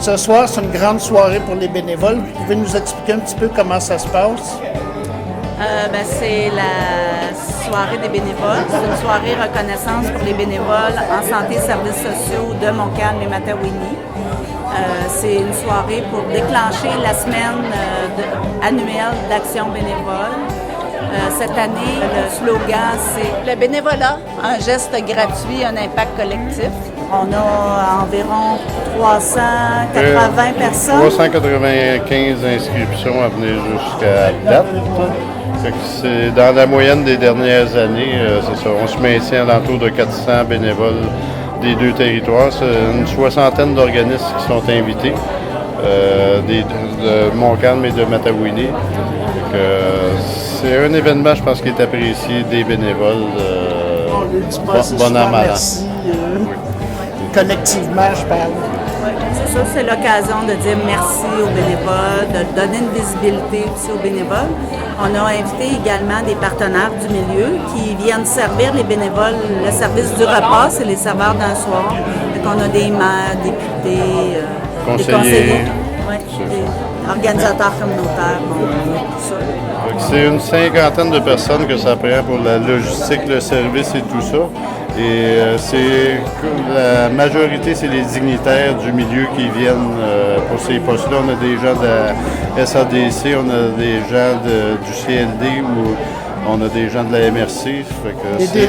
Ce soir, c'est une grande soirée pour les bénévoles. Vous pouvez nous expliquer un petit peu comment ça se passe? C'est la soirée des bénévoles. C'est une soirée reconnaissance pour les bénévoles en santé et services sociaux de Montcalm et Matawini. C'est une soirée pour déclencher la semaine annuelle d'action bénévole. Cette année, le slogan, c'est « Le bénévolat, un geste gratuit, un impact collectif ». On a environ 380 personnes. 395 inscriptions à venir jusqu'à date. C'est dans la moyenne des dernières années, c'est ça. On se maintient à l'entour de 400 bénévoles des deux territoires. C'est une soixantaine d'organismes qui sont invités, de Montcalm et de Matawini. C'est un événement, je pense, qui est apprécié des bénévoles. On lui dit pas bon an, mal merci. Collectivement, je parle. Oui, c'est ça, c'est l'occasion de dire merci aux bénévoles, de donner une visibilité aussi aux bénévoles. On a invité également des partenaires du milieu qui viennent servir les bénévoles. Le service du repas, c'est les serveurs d'un soir. Donc on a des maires, députés, des conseillers, des organisateurs communautaires, tout ça. C'est une cinquantaine de personnes que ça prend pour la logistique, le service et tout ça. Et la majorité, c'est les dignitaires du milieu qui viennent pour ces postes-là. On a des gens de la SADC, on a des gens du CLD ou on a des gens de la MRC.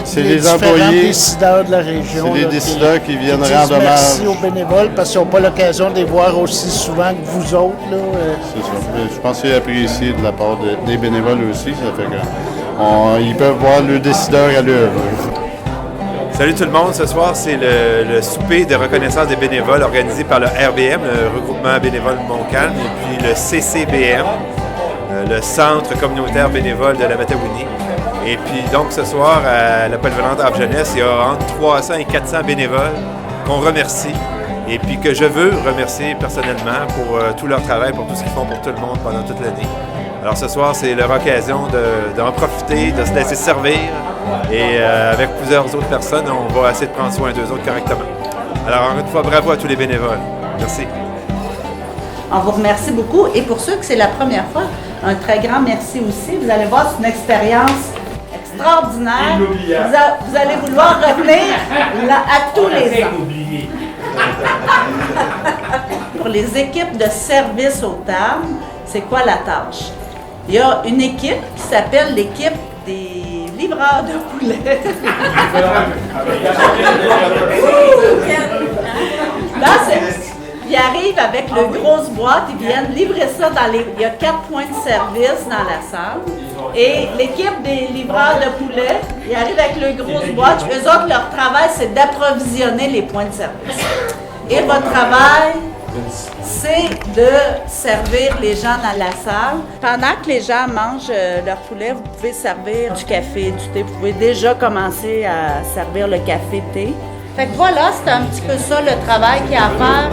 C'est les employés, décideurs de la région. C'est les décideurs qui viennent rendre hommage. Merci aux bénévoles parce qu'ils n'ont pas l'occasion de les voir aussi souvent que vous autres. C'est ça. Je pense que c'est apprécié de la part des bénévoles aussi. Ça fait qu'ils peuvent voir le décideur à l'œuvre. Salut tout le monde, ce soir c'est le souper de reconnaissance des bénévoles organisé par le RBM, le regroupement bénévole Montcalm, et puis le CCBM, le Centre communautaire bénévole de la Matawini. Et puis donc ce soir à la polyvalente Havre Jeunesse, il y a entre 300 et 400 bénévoles qu'on remercie et puis que je veux remercier personnellement pour tout leur travail, pour tout ce qu'ils font pour tout le monde pendant toute l'année. Alors ce soir, c'est leur occasion d'en profiter, de se laisser servir et avec plusieurs autres personnes, on va essayer de prendre soin d'eux autres correctement. Alors encore une fois, bravo à tous les bénévoles. Merci. On vous remercie beaucoup et pour ceux que c'est la première fois, un très grand merci aussi. Vous allez voir, c'est une expérience extraordinaire. Vous allez vouloir revenir là, à tous les ans. Pour les équipes de service aux tables, c'est quoi la tâche? Il y a une équipe qui s'appelle l'équipe des livreurs de poulet. Là, ils arrivent avec le grosse boîte, ils viennent livrer ça il y a 4 points de service dans la salle. Et l'équipe des livreurs de poulet, ils arrivent avec le grosse boîte. Eux autres, leur travail, c'est d'approvisionner les points de service. Et votre travail, c'est de servir les gens dans la salle. Pendant que les gens mangent leur poulet, vous pouvez servir du café, du thé. Vous pouvez déjà commencer à servir le café-thé. Fait que voilà, c'est un petit peu ça le travail qu'il y a à faire.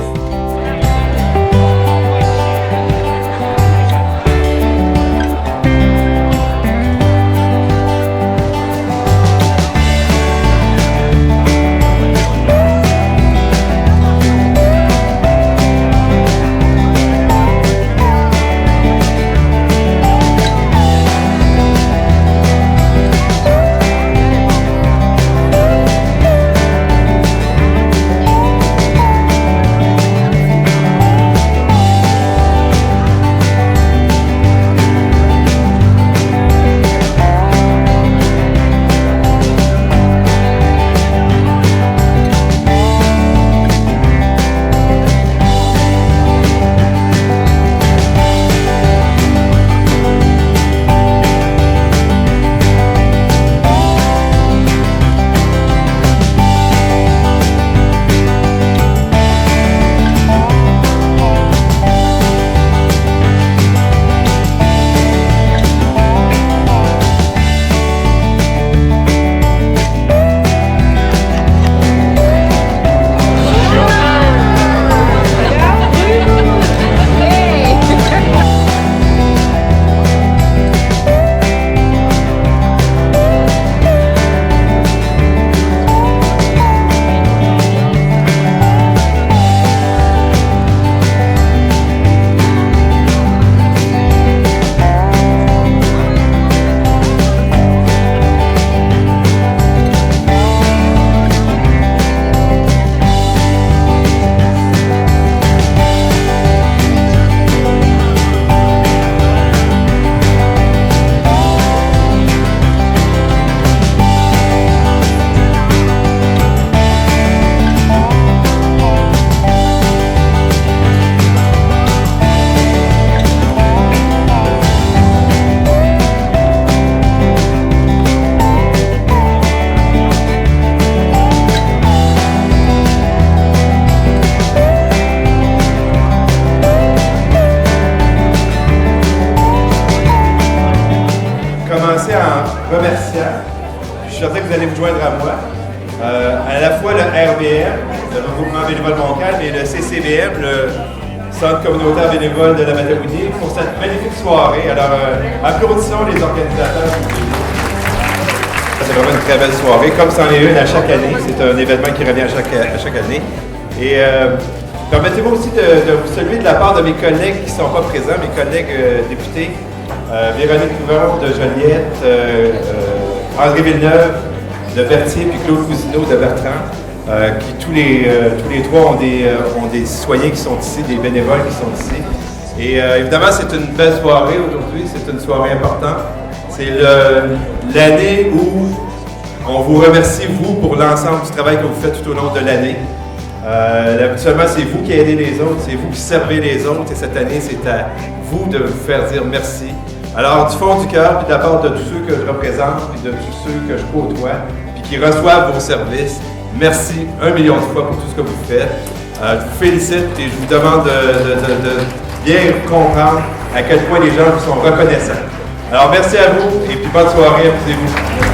je suis certain que vous allez vous joindre à moi. À la fois le RBM, le regroupement bénévole Montcalm, et le CCBM, le Centre communautaire bénévole de la Matawini, pour cette magnifique soirée. Alors, applaudissons les organisateurs. C'est vraiment une très belle soirée, comme c'en est une à chaque année. C'est un événement qui revient à chaque année. Et permettez-moi aussi de vous saluer de la part de mes collègues qui ne sont pas présents, mes collègues députés, Véronique Couvert de Joliette, André Villeneuve de Berthier, puis Claude Cousineau de Bertrand, qui tous les trois ont des citoyens qui sont ici, des bénévoles qui sont ici. Et évidemment, c'est une belle soirée aujourd'hui, c'est une soirée importante. C'est l'année où on vous remercie, vous, pour l'ensemble du travail que vous faites tout au long de l'année. Habituellement, c'est vous qui aidez les autres, c'est vous qui servez les autres, et cette année, c'est à vous de vous faire dire merci. Alors, du fond du cœur, puis de la part de tous ceux que je représente, puis de tous ceux que je côtoie, puis qui reçoivent vos services, merci 1 million de fois pour tout ce que vous faites. Je vous félicite et je vous demande de bien comprendre à quel point les gens vous sont reconnaissants. Alors, merci à vous et puis bonne soirée, amusez-vous.